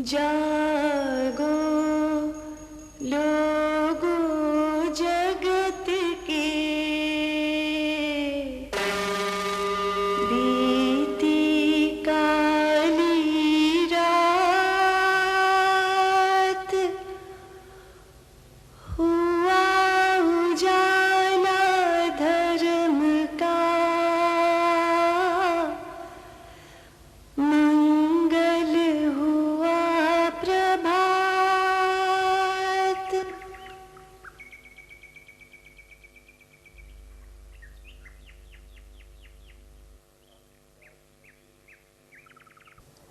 जागो लोगो जगत के, बीती काली रात, हुआ उजाला धर्म का, मंगल हुआ प्रभात।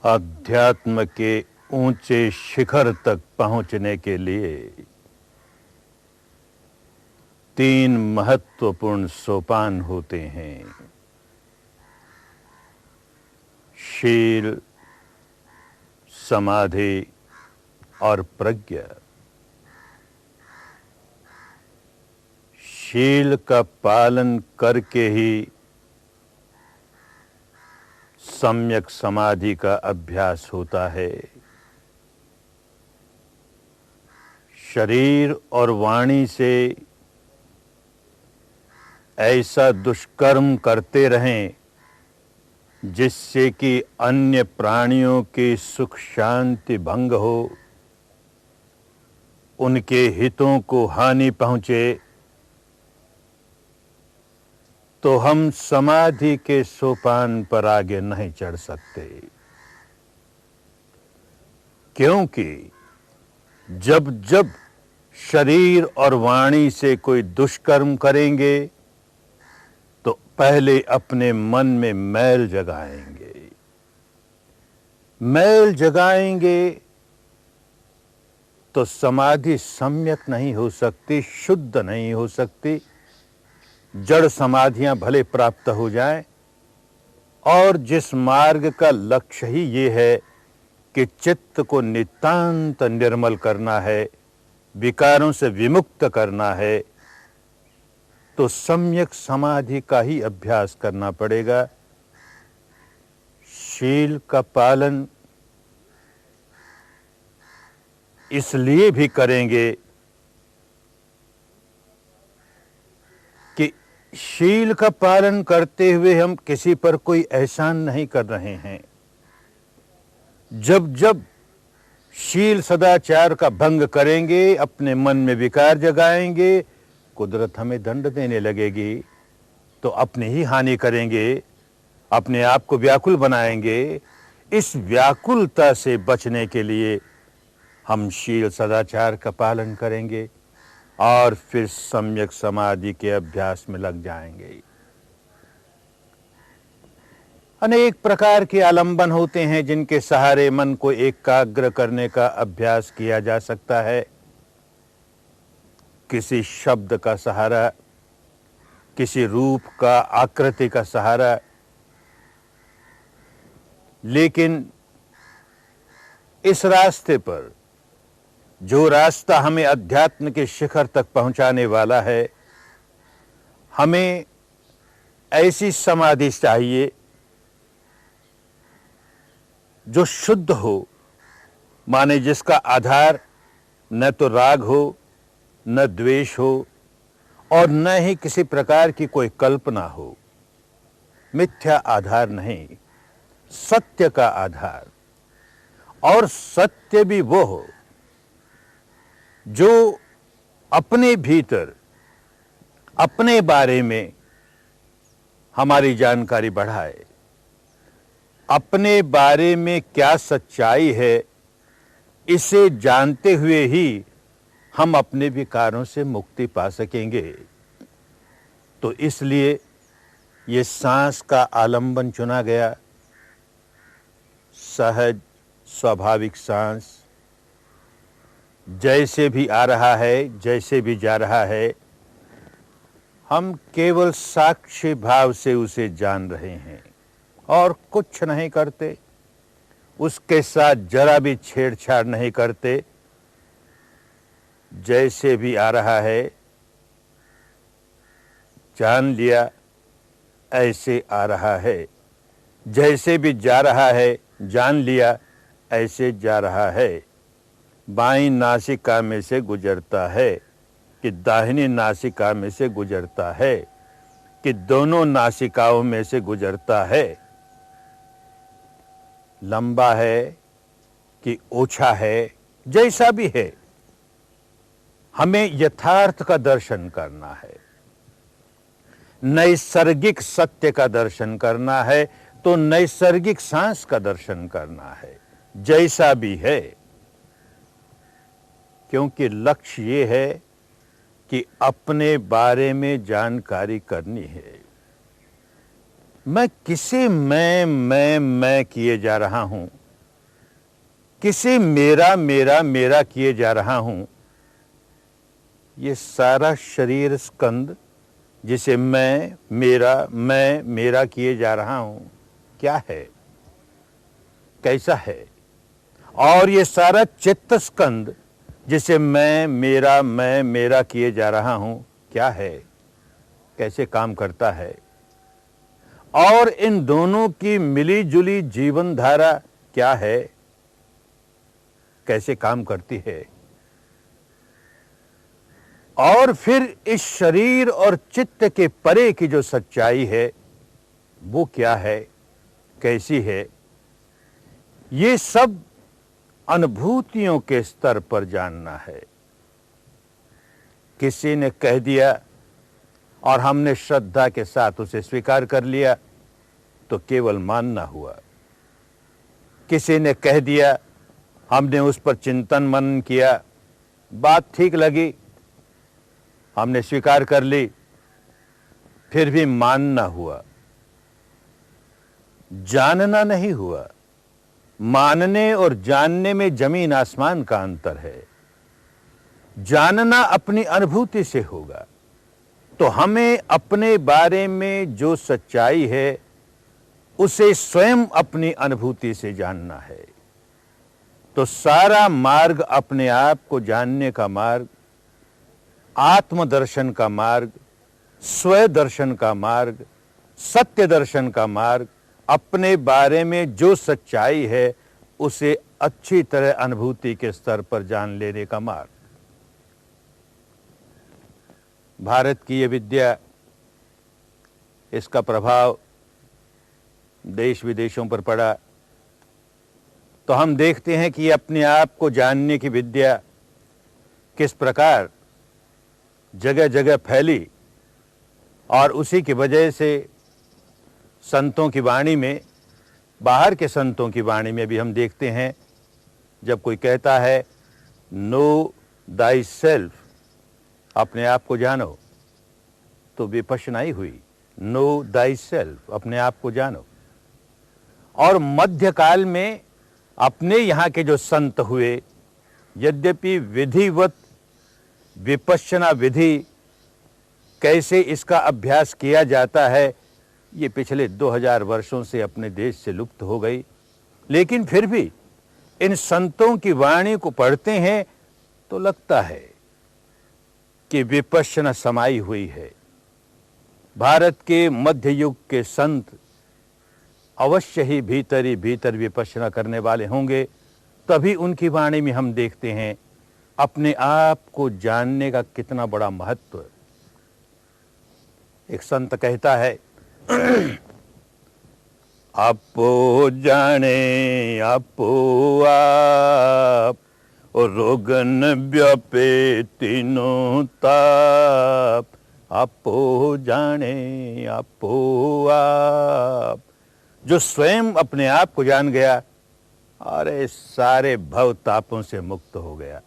अध्यात्म के ऊंचे शिखर तक पहुंचने के लिए 3 महत्वपूर्ण सोपान होते हैं। शील, समाधि और प्रज्ञा। शील का पालन करके ही सम्यक समाधि का अभ्यास होता है। शरीर और वाणी से ऐसा दुष्कर्म करते रहें जिससे कि अन्य प्राणियों की सुख शांति भंग हो, उनके हितों को हानि पहुंचे, तो हम समाधि के सोपान पर आगे नहीं चढ़ सकते। क्योंकि जब जब शरीर और वाणी से कोई दुष्कर्म करेंगे तो पहले अपने मन में मैल जगाएंगे। मैल जगाएंगे तो समाधि सम्यक नहीं हो सकती, शुद्ध नहीं हो सकती। जड़ समाधियां भले प्राप्त हो जाएं, और जिस मार्ग का लक्ष्य ही ये है कि चित्त को नितांत निर्मल करना है, विकारों से विमुक्त करना है, तो सम्यक समाधि का ही अभ्यास करना पड़ेगा। शील का पालन इसलिए भी करेंगे कि शील का पालन करते हुए हम किसी पर कोई एहसान नहीं कर रहे हैं। जब जब शील सदाचार का भंग करेंगे, अपने मन में विकार जगाएंगे, कुदरत हमें दंड देने लगेगी, तो अपनी ही हानि करेंगे, अपने आप को व्याकुल बनाएंगे। इस व्याकुलता से बचने के लिए हम शील सदाचार का पालन करेंगे और फिर सम्यक समाधि के अभ्यास में लग जाएंगे। अनेक प्रकार के आलंबन होते हैं जिनके सहारे मन को एकाग्र करने का अभ्यास किया जा सकता है। किसी शब्द का सहारा, किसी रूप का, आकृति का सहारा। लेकिन इस रास्ते पर, जो रास्ता हमें अध्यात्म के शिखर तक पहुंचाने वाला है, हमें ऐसी समाधि चाहिए जो शुद्ध हो, माने जिसका आधार न तो राग हो, न द्वेष हो, और न ही किसी प्रकार की कोई कल्पना हो। मिथ्या आधार नहीं, सत्य का आधार। और सत्य भी वो हो जो अपने भीतर, अपने बारे में हमारी जानकारी बढ़ाए। अपने बारे में क्या सच्चाई है, इसे जानते हुए ही हम अपने विकारों से मुक्ति पा सकेंगे। तो इसलिए ये सांस का आलंबन चुना गया। सहज स्वाभाविक सांस, जैसे भी आ रहा है, जैसे भी जा रहा है, हम केवल साक्षी भाव से उसे जान रहे हैं और कुछ नहीं करते, उसके साथ जरा भी छेड़छाड़ नहीं करते। जैसे भी आ रहा है जान लिया, ऐसे आ रहा है। जैसे भी जा रहा है जान लिया, ऐसे जा रहा है, बाईं नासिका में से गुजरता है कि दाहिनी नासिका में से गुजरता है कि दोनों नासिकाओं में से गुजरता है, लंबा है कि ओछा है, जैसा भी है, हमें यथार्थ का दर्शन करना है, नैसर्गिक सत्य का दर्शन करना है, तो नैसर्गिक सांस का दर्शन करना है, जैसा भी है। क्योंकि लक्ष्य ये है कि अपने बारे में जानकारी करनी है। मैं किसे मैं किए जा रहा हूं, किसे मेरा मेरा मेरा किए जा रहा हूं। ये सारा शरीर स्कंद जिसे मैं मेरा किए जा रहा हूं, क्या है, कैसा है? और ये सारा चित्त स्कंद जिसे मैं मेरा किए जा रहा हूं, क्या है, कैसे काम करता है? और इन दोनों की मिली जुली जीवन धारा क्या है, कैसे काम करती है? और फिर इस शरीर और चित्त के परे की जो सच्चाई है वो क्या है, कैसी है? ये सब अनुभूतियों के स्तर पर जानना है। किसी ने कह दिया और हमने श्रद्धा के साथ उसे स्वीकार कर लिया तो केवल मानना हुआ। किसी ने कह दिया, हमने उस पर चिंतन मनन किया, बात ठीक लगी, हमने स्वीकार कर ली, फिर भी मानना हुआ, जानना नहीं हुआ। मानने और जानने में जमीन आसमान का अंतर है। जानना अपनी अनुभूति से होगा, तो हमें अपने बारे में जो सच्चाई है उसे स्वयं अपनी अनुभूति से जानना है। तो सारा मार्ग अपने आप को जानने का मार्ग, आत्मदर्शन का मार्ग, स्वयं दर्शन का मार्ग, सत्य दर्शन का मार्ग, अपने बारे में जो सच्चाई है उसे अच्छी तरह अनुभूति के स्तर पर जान लेने का मार्ग। भारत की ये विद्या, इसका प्रभाव देश विदेशों पर पड़ा तो हम देखते हैं कि अपने आप को जानने की विद्या किस प्रकार जगह जगह फैली, और उसी की वजह से संतों की वाणी में, बाहर के संतों की वाणी में भी हम देखते हैं, जब कोई कहता है नो दाई सेल्फ, अपने आप को जानो, तो विपश्यनाई हुई। नो दाई सेल्फ, अपने आप को जानो। और मध्यकाल में अपने यहाँ के जो संत हुए, यद्यपि विधिवत विपश्यना विधि कैसे इसका अभ्यास किया जाता है ये पिछले 2000 वर्षों से अपने देश से लुप्त हो गई, लेकिन फिर भी इन संतों की वाणी को पढ़ते हैं तो लगता है कि विपश्यना समाई हुई है। भारत के मध्य युग के संत अवश्य ही भीतर ही भीतर विपश्यना करने वाले होंगे, तभी उनकी वाणी में हम देखते हैं अपने आप को जानने का कितना बड़ा महत्व। एक संत कहता है आपो जाने आपो आप, और रोगन व्यापे तीनों ताप। आपो जाने आपो आप, जो स्वयं अपने आप को जान गया, अरे सारे भव तापों से मुक्त हो गया,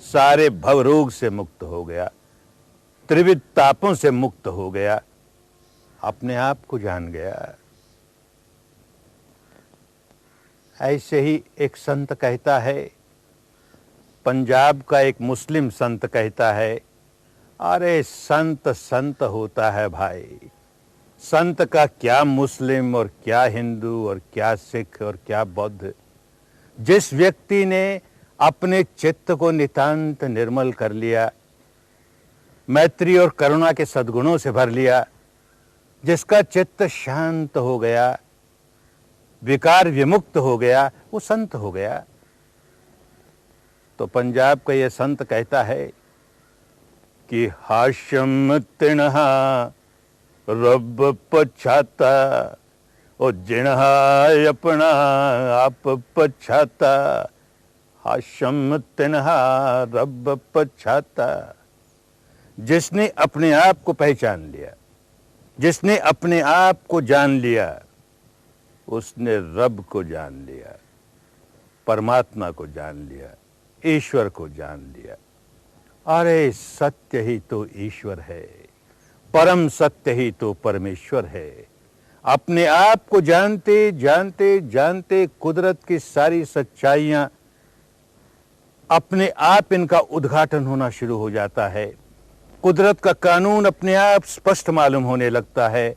सारे भव रोग से मुक्त हो गया, त्रिविध तापों से मुक्त हो गया, अपने आप को जान गया। ऐसे ही एक संत कहता है, पंजाब का एक मुस्लिम संत कहता है, अरे संत संत होता है भाई, संत का क्या मुस्लिम और क्या हिंदू और क्या सिख और क्या बौद्ध। जिस व्यक्ति ने अपने चित्त को नितांत निर्मल कर लिया, मैत्री और करुणा के सद्गुणों से भर लिया, जिसका चित्त शांत हो गया, विकार विमुक्त हो गया, वो संत हो गया। तो पंजाब का ये संत कहता है कि हाशम तिणहा रब पछाता, और जिणहा अपना आप पछाता। हाशम तिणहा रब पछाता। जिसने अपने आप को पहचान लिया, जिसने अपने आप को जान लिया, उसने रब को जान लिया, परमात्मा को जान लिया, ईश्वर को जान लिया। अरे सत्य ही तो ईश्वर है, परम सत्य ही तो परमेश्वर है। अपने आप को जानते जानते जानते कुदरत की सारी सच्चाइयां अपने आप इनका उद्घाटन होना शुरू हो जाता है। कुदरत का कानून अपने आप स्पष्ट मालूम होने लगता है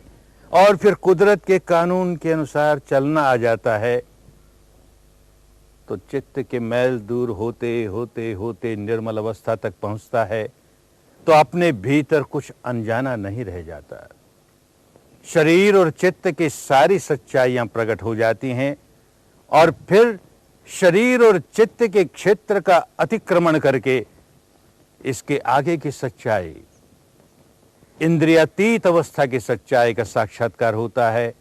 और फिर कुदरत के कानून के अनुसार चलना आ जाता है। तो चित्त के मैल दूर होते होते होते निर्मल अवस्था तक पहुंचता है, तो अपने भीतर कुछ अनजाना नहीं रह जाता। शरीर और चित्त की सारी सच्चाइयां प्रकट हो जाती हैं और फिर शरीर और चित्त के क्षेत्र का अतिक्रमण करके इसके आगे की सच्चाई, इंद्रियातीत अवस्था की सच्चाई का साक्षात्कार होता है।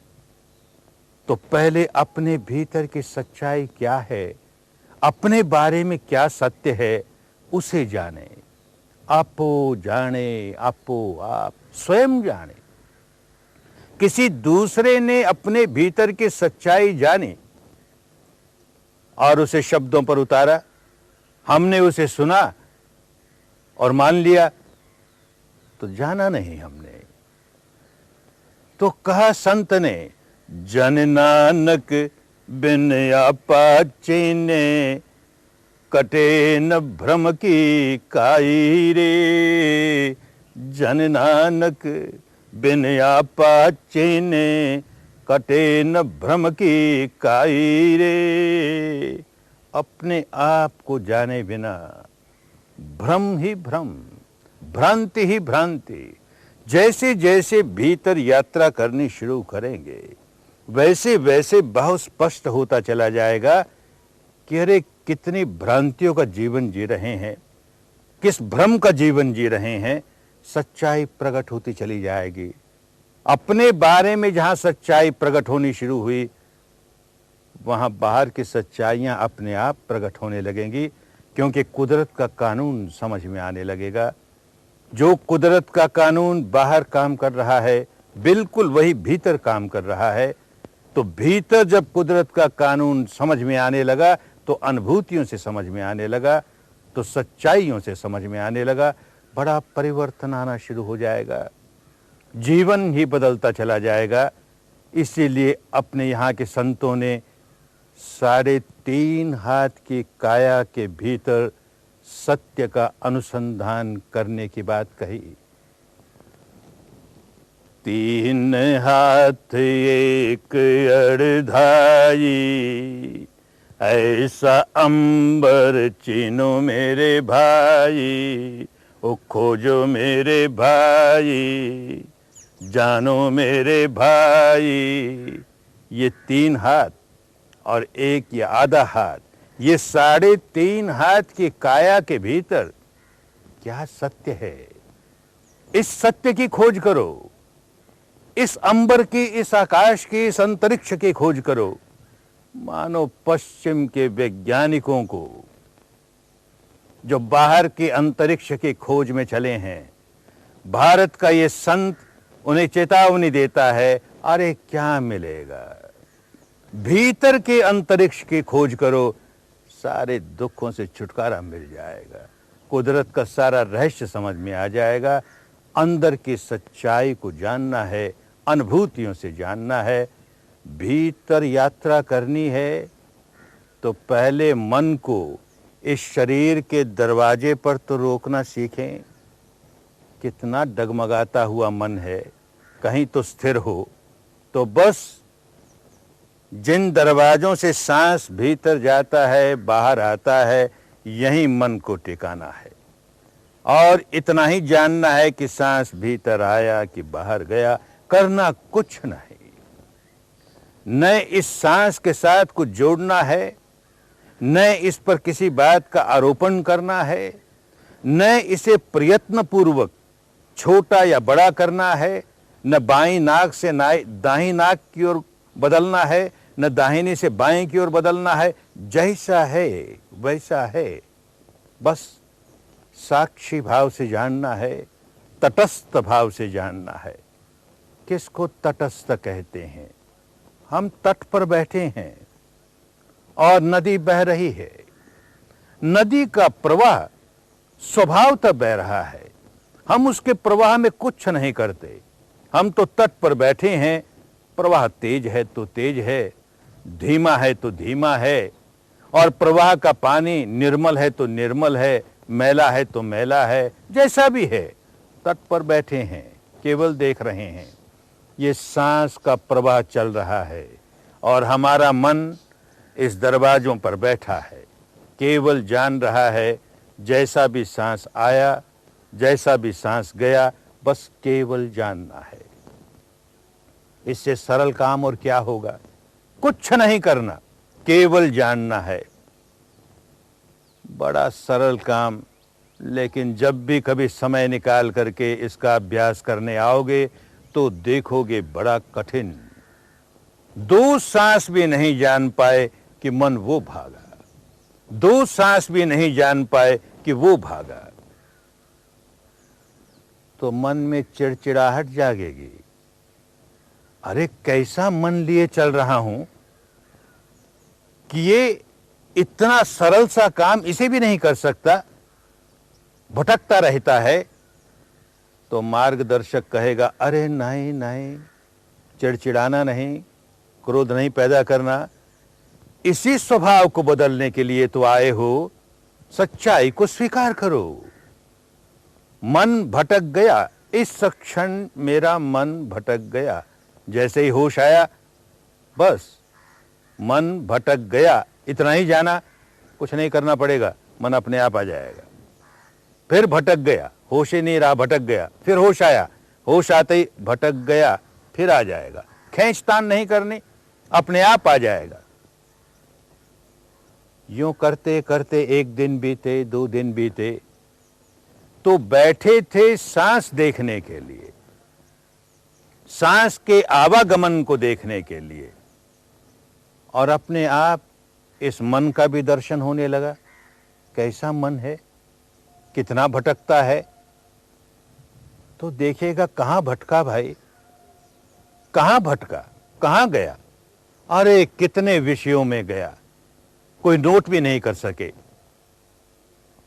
तो पहले अपने भीतर की सच्चाई क्या है, अपने बारे में क्या सत्य है, उसे जाने। आपो जाने, आपो आप स्वयं जाने। किसी दूसरे ने अपने भीतर की सच्चाई जानी और उसे शब्दों पर उतारा, हमने उसे सुना और मान लिया, तो जाना नहीं हमने। तो कहा संत ने, जन नानक बिन आपा चीने, कटे न भ्रम की काई रे। जन नानक बिन आपा चीने, कटे न भ्रम की काई रे। अपने आप को जाने बिना भ्रम ही भ्रम, भ्रांति ही भ्रांति। जैसे जैसे भीतर यात्रा करनी शुरू करेंगे, वैसे वैसे बहुत स्पष्ट होता चला जाएगा कि अरे कितनी भ्रांतियों का जीवन जी रहे हैं, किस भ्रम का जीवन जी रहे हैं। सच्चाई प्रकट होती चली जाएगी। अपने बारे में जहां सच्चाई प्रकट होनी शुरू हुई, वहां बाहर की सच्चाइयां अपने आप प्रकट होने लगेंगी, क्योंकि कुदरत का कानून समझ में आने लगेगा। जो कुदरत का कानून बाहर काम कर रहा है, बिल्कुल वही भीतर काम कर रहा है। तो भीतर जब कुदरत का कानून समझ में आने लगा, तो अनुभूतियों से समझ में आने लगा, तो सच्चाइयों से समझ में आने लगा। बड़ा परिवर्तन आना शुरू हो जाएगा, जीवन ही बदलता चला जाएगा। इसीलिए अपने यहाँ के संतों ने 3.5 हाथ की काया के भीतर सत्य का अनुसंधान करने की बात कही। 3 हाथ एक अड़धाई, ऐसा अंबर चीनो मेरे भाई। ओ खोजो मेरे भाई, जानो मेरे भाई। ये 3 हाथ और एक ये आधा हाथ, ये 3.5 हाथ की काया के भीतर क्या सत्य है, इस सत्य की खोज करो। इस अंबर की, इस आकाश की, इस अंतरिक्ष की खोज करो। मानो पश्चिम के वैज्ञानिकों को जो बाहर के अंतरिक्ष की खोज में चले हैं, भारत का ये संत उन्हें चेतावनी देता है, अरे क्या मिलेगा, भीतर के अंतरिक्ष की खोज करो, सारे दुखों से छुटकारा मिल जाएगा, कुदरत का सारा रहस्य समझ में आ जाएगा। अंदर की सच्चाई को जानना है, अनुभूतियों से जानना है, भीतर यात्रा करनी है। तो पहले मन को इस शरीर के दरवाजे पर तो रोकना सीखें। कितना डगमगाता हुआ मन है, कहीं तो स्थिर हो। तो बस जिन दरवाजों से सांस भीतर जाता है, बाहर आता है, यहीं मन को टिकाना है। और इतना ही जानना है कि सांस भीतर आया कि बाहर गया, करना कुछ नहीं। न इस सांस के साथ कुछ जोड़ना है, न इस पर किसी बात का आरोपण करना है, न इसे प्रयत्न पूर्वक छोटा या बड़ा करना है, न बाईं नाक से दाहिनी नाक की ओर बदलना है, न दाहिनी से बाएं की ओर बदलना है। जैसा है वैसा है, बस साक्षी भाव से जानना है, तटस्थ भाव से जानना है। किसको तटस्थ कहते हैं? हम तट पर बैठे हैं और नदी बह रही है। नदी का प्रवाह स्वभावतः बह रहा है, हम उसके प्रवाह में कुछ नहीं करते। हम तो तट पर बैठे हैं, प्रवाह तेज है तो तेज है, धीमा है तो धीमा है, और प्रवाह का पानी निर्मल है तो निर्मल है, मैला है तो मैला है, जैसा भी है तट पर बैठे हैं, केवल देख रहे हैं। ये सांस का प्रवाह चल रहा है और हमारा मन इस दरवाजों पर बैठा है, केवल जान रहा है जैसा भी सांस आया, जैसा भी सांस गया, बस केवल जानना है। इससे सरल काम और क्या होगा? कुछ नहीं करना, केवल जानना है। बड़ा सरल काम, लेकिन जब भी कभी समय निकाल करके इसका अभ्यास करने आओगे तो देखोगे बड़ा कठिन। 2 सांस भी नहीं जान पाए कि मन वो भागा, 2 सांस भी नहीं जान पाए कि वो भागा, तो मन में चिड़चिड़ाहट जागेगी। अरे कैसा मन लिए चल रहा हूं कि ये इतना सरल सा काम इसे भी नहीं कर सकता, भटकता रहता है। तो मार्गदर्शक कहेगा, अरे नहीं नहीं, चिड़चिड़ाना नहीं, क्रोध नहीं पैदा करना, इसी स्वभाव को बदलने के लिए तो आए हो, सच्चाई को स्वीकार करो। मन भटक गया, इस क्षण मेरा मन भटक गया। जैसे ही होश आया, बस मन भटक गया, इतना ही जाना, कुछ नहीं करना पड़ेगा, मन अपने आप आ जाएगा। फिर भटक गया, होश ही नहीं रहा, भटक गया, फिर होश आया, होश आते ही भटक गया, फिर आ जाएगा। खींचतान नहीं करनी, अपने आप आ जाएगा। यूं करते करते 1 दिन बीते, 2 दिन बीते, तो बैठे थे सांस देखने के लिए, सांस के आवागमन को देखने के लिए, और अपने आप इस मन का भी दर्शन होने लगा। कैसा मन है, कितना भटकता है। तो देखेगा कहां भटका भाई, कहां भटका, कहां गया। अरे कितने विषयों में गया, कोई नोट भी नहीं कर सके।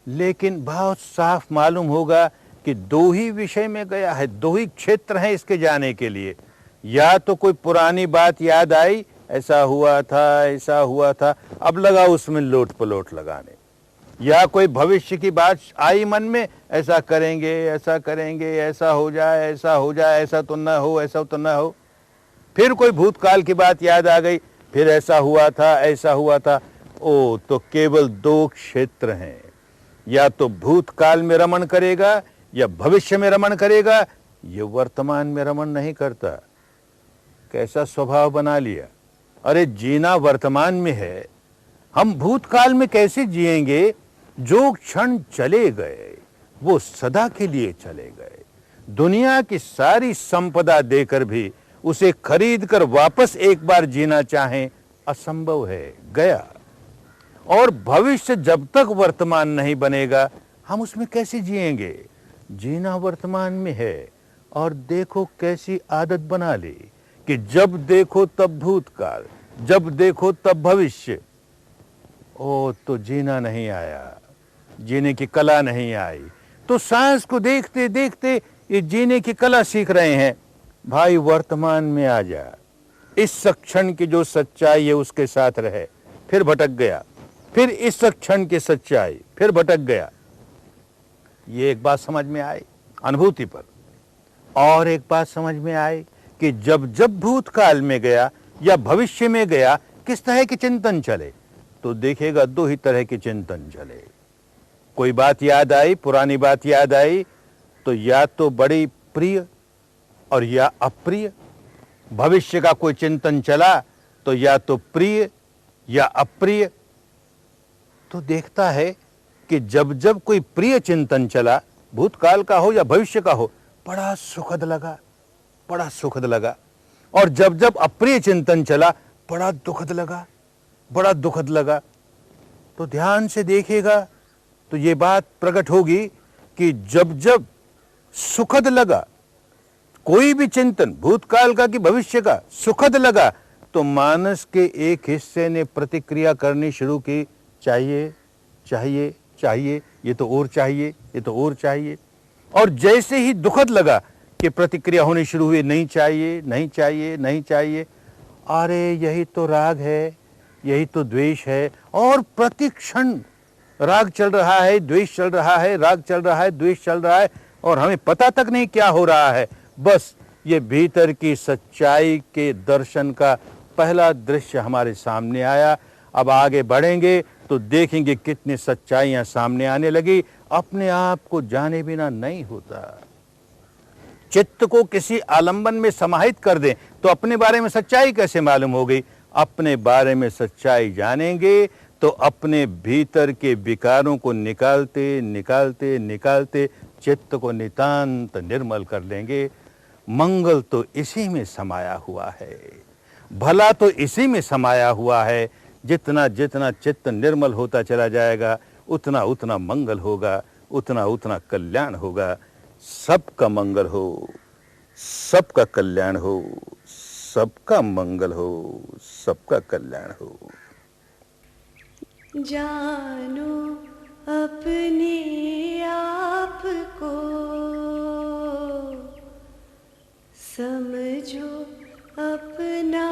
लेकिन बहुत साफ मालूम होगा कि 2 ही विषय में गया है, 2 ही क्षेत्र हैं इसके जाने के लिए। या तो कोई पुरानी बात याद आई, ऐसा हुआ था, ऐसा हुआ था, अब लगा उसमें लोट पलोट लगाने, या कोई भविष्य की बात आई मन में, ऐसा करेंगे, ऐसा करेंगे, ऐसा हो जाए, ऐसा हो जाए, ऐसा तो न हो, ऐसा तो न हो। फिर कोई भूतकाल की बात याद आ गई, फिर ऐसा हुआ था, ऐसा हुआ था। ओ, तो केवल 2 क्षेत्र हैं, या तो भूतकाल में रमण करेगा या भविष्य में रमण करेगा, ये वर्तमान में रमण नहीं करता। कैसा स्वभाव बना लिया। अरे जीना वर्तमान में है, हम भूतकाल में कैसे जिएंगे? जो क्षण चले गए वो सदा के लिए चले गए। दुनिया की सारी संपदा देकर भी उसे खरीद कर वापस एक बार जीना चाहें, असंभव है, गया। और भविष्य जब तक वर्तमान नहीं बनेगा, हम उसमें कैसे जिएंगे? जीना वर्तमान में है। और देखो कैसी आदत बना ली कि जब देखो तब भूतकाल, जब देखो तब भविष्य। ओ, तो जीना नहीं आया, जीने की कला नहीं आई। तो सांस को देखते देखते ये जीने की कला सीख रहे हैं। भाई वर्तमान में आ जा, इस क्षण की जो सच्चाई है उसके साथ रहे। फिर भटक गया, फिर इस क्षण की सच्चाई, फिर भटक गया। ये एक बात समझ में आई अनुभूति पर। और एक बात समझ में आई कि जब जब भूतकाल में गया या भविष्य में गया, किस तरह के चिंतन चले। तो देखेगा 2 ही तरह के चिंतन चले। कोई बात याद आई, पुरानी बात याद आई, तो या तो बड़ी प्रिय और या अप्रिय। भविष्य का कोई चिंतन चला तो या तो प्रिय या अप्रिय। तो देखता है कि जब जब कोई प्रिय चिंतन चला, भूतकाल का हो या भविष्य का हो, बड़ा सुखद लगा, बड़ा सुखद लगा। और जब जब अप्रिय चिंतन चला, बड़ा दुखद लगा, बड़ा दुखद लगा। तो ध्यान से देखिएगा तो ये बात प्रकट होगी कि जब जब सुखद लगा, कोई भी चिंतन भूतकाल का कि भविष्य का सुखद लगा, तो मानस के एक हिस्से ने प्रतिक्रिया करनी शुरू की, चाहिए चाहिए चाहिए, ये तो और चाहिए, ये तो और चाहिए। और जैसे ही दुखद लगा कि प्रतिक्रिया होनी शुरू हुई, नहीं चाहिए नहीं चाहिए नहीं चाहिए, अरे यही तो राग है, यही तो द्वेष है। और प्रतिक्षण राग चल रहा है, द्वेष चल रहा है, राग चल रहा है, द्वेष चल रहा है, और हमें पता तक नहीं क्या हो रहा है। बस ये भीतर की सच्चाई के दर्शन का पहला दृश्य हमारे सामने आया। अब आगे बढ़ेंगे तो देखेंगे कितनी सच्चाइयां सामने आने लगी। अपने आप को जाने बिना नहीं होता। चित्त को किसी आलंबन में समाहित कर दें तो अपने बारे में सच्चाई कैसे मालूम हो गई? अपने बारे में सच्चाई जानेंगे तो अपने भीतर के विकारों को निकालते निकालते निकालते चित्त को नितांत निर्मल कर लेंगे। मंगल तो इसी में समाया हुआ है, भला तो इसी में समाया हुआ है। जितना जितना चित्त निर्मल होता चला जाएगा, उतना उतना मंगल होगा, उतना उतना कल्याण होगा। सबका मंगल हो, सबका कल्याण हो, सबका मंगल हो, सबका कल्याण हो। जानो अपने आप को, समझो अपना